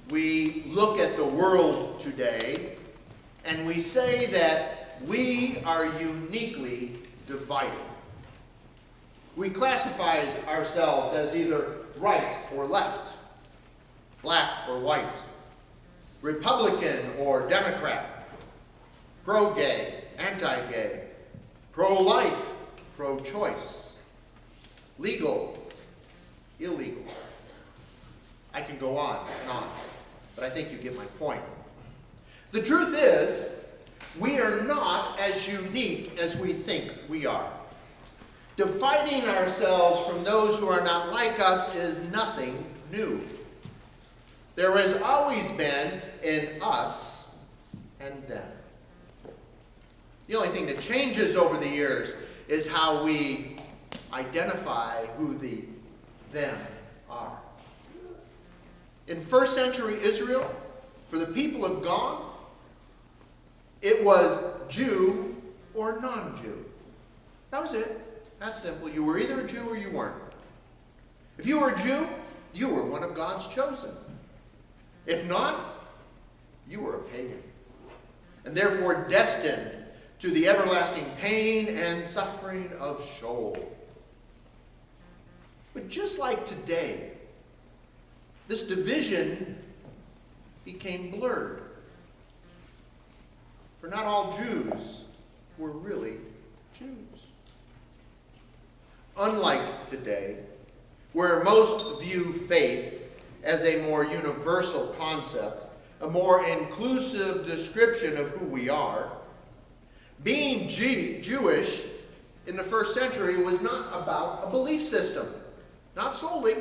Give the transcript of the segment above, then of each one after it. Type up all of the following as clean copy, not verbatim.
we look at the world today and we say that we are uniquely divided. We classify ourselves as either right or left, black or white, Republican or Democrat, pro-gay, anti-gay, pro-life, pro-choice, legal, illegal. I can go on and on, but I think you get my point. The truth is, we are not as unique as we think we are. Dividing ourselves from those who are not like us is nothing new. There has always been an us and them. The only thing that changes over the years is how we identify who the them are. In first century Israel, for the people of God, it was Jew or non-Jew. That was it. That's simple. You were either a Jew or you weren't. If you were a Jew, you were one of God's chosen. If not, you were a pagan, and therefore destined to the everlasting pain and suffering of Sheol. But just like today, this division became blurred. For not all Jews were really Jews. Unlike today, where most view faith as a more universal concept, a more inclusive description of who we are, being Jewish in the first century was not about a belief system, not solely.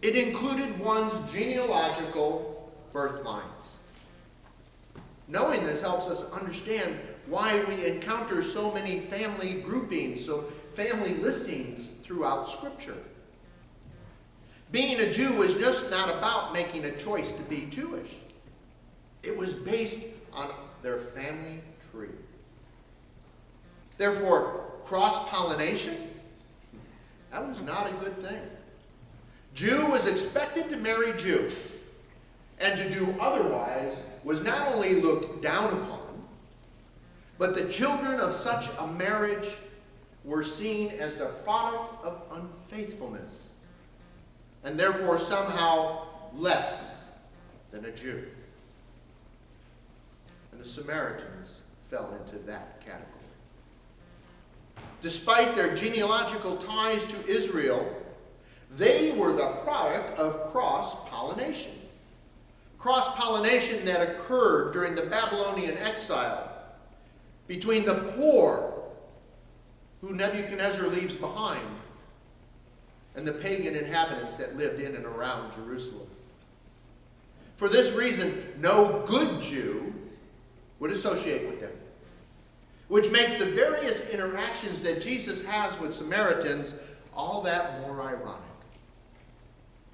It included one's genealogical birth lines. Knowing this helps us understand why we encounter so many family groupings, so family listings throughout Scripture. Being a Jew was just not about making a choice to be Jewish. It was based on their family tree. Therefore, cross-pollination, that was not a good thing. Jew was expected to marry Jew, and to do otherwise was not only looked down upon, but the children of such a marriage were seen as the product of unfaithfulness, and therefore somehow less than a Jew. And the Samaritans fell into that category. Despite their genealogical ties to Israel, they were the product of cross-pollination. Cross-pollination that occurred during the Babylonian exile between the poor, who Nebuchadnezzar leaves behind, and the pagan inhabitants that lived in and around Jerusalem. For this reason, no good Jew would associate with them, which makes the various interactions that Jesus has with Samaritans all that more ironic.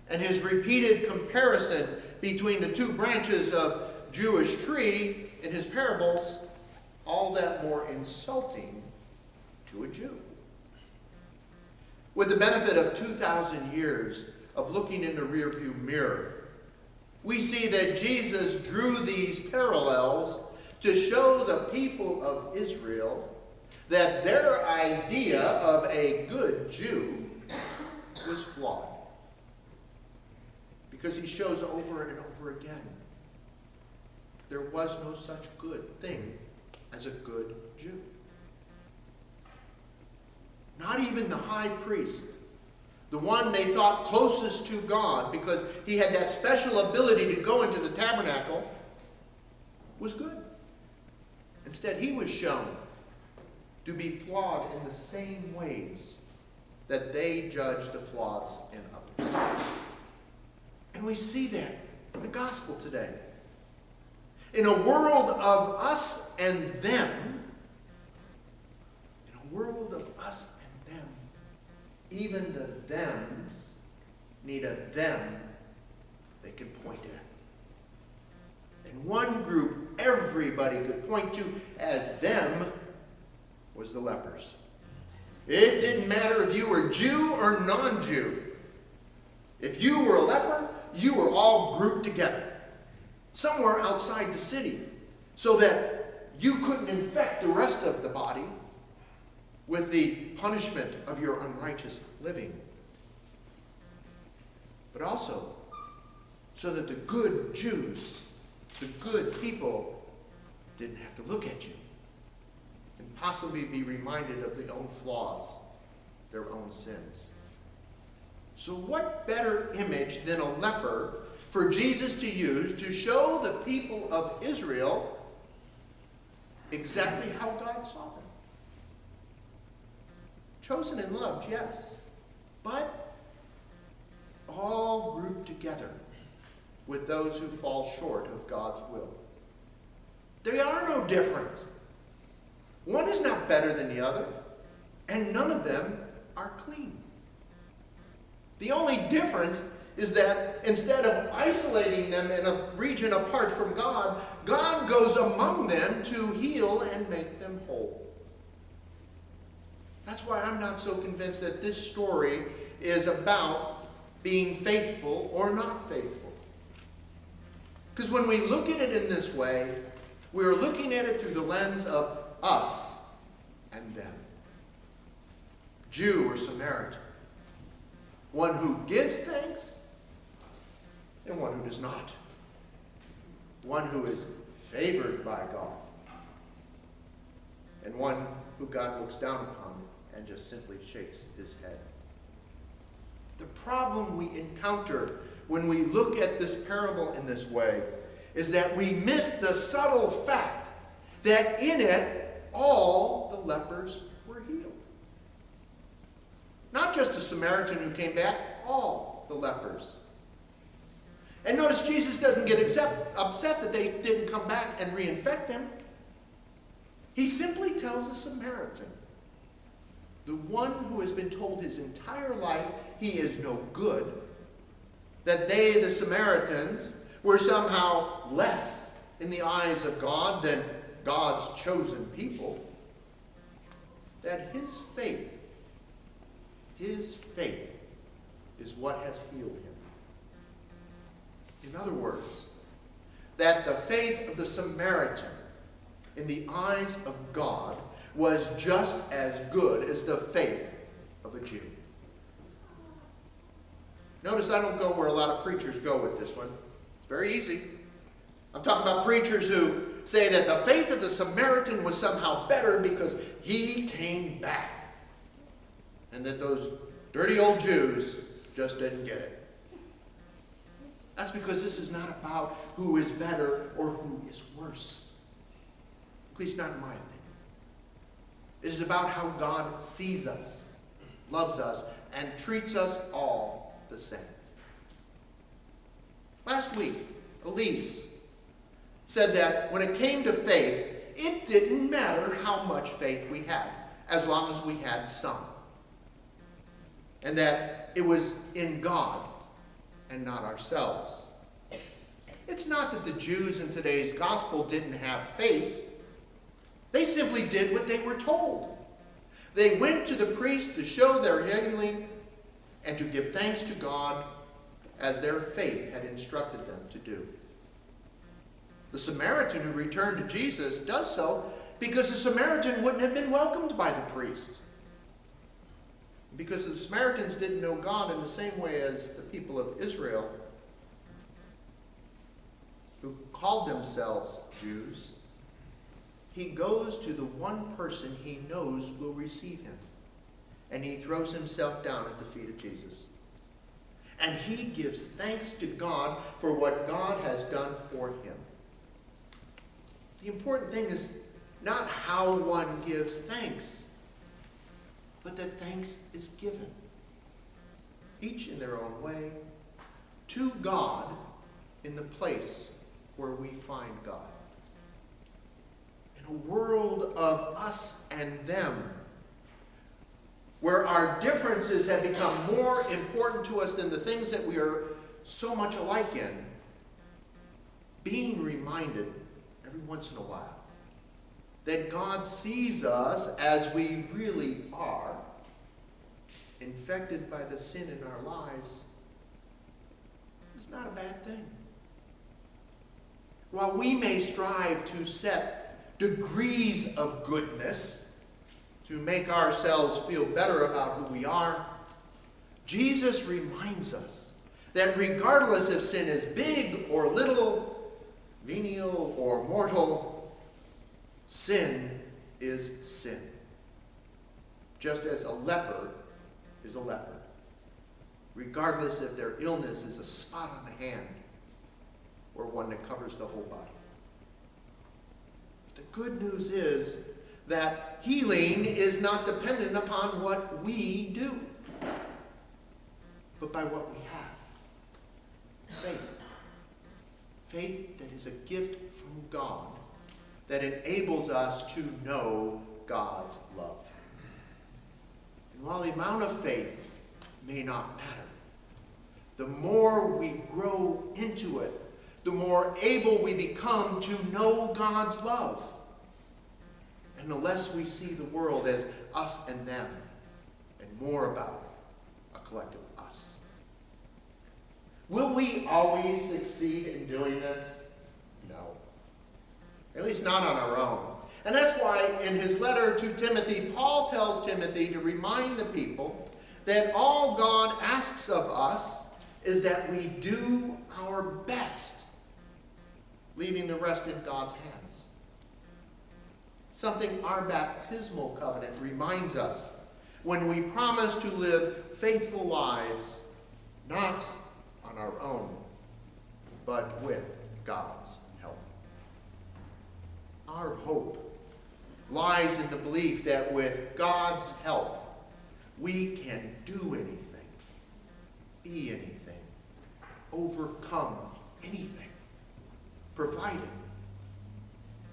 And his repeated comparison between the two branches of Jewish tree in his parables, all that more insulting to a Jew. With the benefit of 2,000 years of looking in the rearview mirror, we see that Jesus drew these parallels to show the people of Israel that their idea of a good Jew was flawed. Because he shows over and over again, there was no such good thing as a good Jew. Not even the high priest, the one they thought closest to God because he had that special ability to go into the tabernacle, was good. Instead, he was shown to be flawed in the same ways that they judged the flaws in others. And we see that in the gospel today. In a world of us and them, even the thems need a them they can point at. And one group everybody could point to as them was the lepers. It didn't matter if you were Jew or non-Jew. If you were a leper, you were all grouped together somewhere outside the city so that you couldn't infect the rest of the body with the punishment of your unrighteous living. But also so that the good Jews, the good people, didn't have to look at you and possibly be reminded of their own flaws, their own sins. So what better image than a leper for Jesus to use to show the people of Israel exactly how God saw them? Chosen and loved, yes, but all grouped together with those who fall short of God's will. They are no different. One is not better than the other, and none of them are clean. The only difference is that instead of isolating them in a region apart from God, God goes among them to heal and make them whole. That's why I'm not so convinced that this story is about being faithful or not faithful. Because when we look at it in this way, we're looking at it through the lens of us and them. Jew or Samaritan. One who gives thanks and one who does not. One who is favored by God and one who God looks down upon and just simply shakes his head. The problem we encounter when we look at this parable in this way is that we miss the subtle fact that in it all the lepers were healed. Not just the Samaritan who came back, all the lepers. And notice Jesus doesn't get upset that they didn't come back and reinfect them. He simply tells the Samaritan, the one who has been told his entire life he is no good, that they, the Samaritans, were somehow less in the eyes of God than God's chosen people, that his faith is what has healed him. In other words, that the faith of the Samaritan in the eyes of God was just as good as the faith of a Jew. Notice I don't go where a lot of preachers go with this one. It's very easy. I'm talking about preachers who say that the faith of the Samaritan was somehow better because he came back. And that those dirty old Jews just didn't get it. That's because this is not about who is better or who is worse. At least not in my opinion. It is about how God sees us, loves us, and treats us all the same. Last week, Elise said that when it came to faith, it didn't matter how much faith we had, as long as we had some. And that it was in God and not ourselves. It's not that the Jews in today's gospel didn't have faith. They simply did what they were told. They went to the priest to show their healing and to give thanks to God as their faith had instructed them to do. The Samaritan who returned to Jesus does so because the Samaritan wouldn't have been welcomed by the priest. Because the Samaritans didn't know God in the same way as the people of Israel, who called themselves Jews. He goes to the one person he knows will receive him. And he throws himself down at the feet of Jesus. And he gives thanks to God for what God has done for him. The important thing is not how one gives thanks, but that thanks is given, each in their own way, to God in the place where we find God. In a world of us and them, where our differences have become more important to us than the things that we are so much alike in, being reminded every once in a while that God sees us as we really are, infected by the sin in our lives, is not a bad thing. While we may strive to set degrees of goodness to make ourselves feel better about who we are, Jesus reminds us that regardless if sin is big or little, venial or mortal, sin is sin. Just as a leper is a leper, regardless if their illness is a spot on the hand or one that covers the whole body. The good news is that healing is not dependent upon what we do, but by what we have. Faith. Faith that is a gift from God that enables us to know God's love. And while the amount of faith may not matter, the more we grow into it, the more able we become to know God's love. And the less we see the world as us and them, and more about a collective us. Will we always succeed in doing this? No. At least not on our own. And that's why in his letter to Timothy, Paul tells Timothy to remind the people that all God asks of us is that we do our best, leaving the rest in God's hands. Something our baptismal covenant reminds us when we promise to live faithful lives, not on our own, but with God's help. Our hope lies in the belief that with God's help, we can do anything, be anything, overcome anything, provided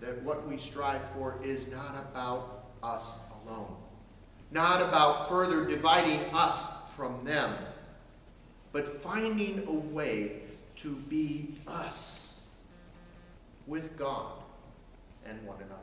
that what we strive for is not about us alone, not about further dividing us from them, but finding a way to be us with God and one another.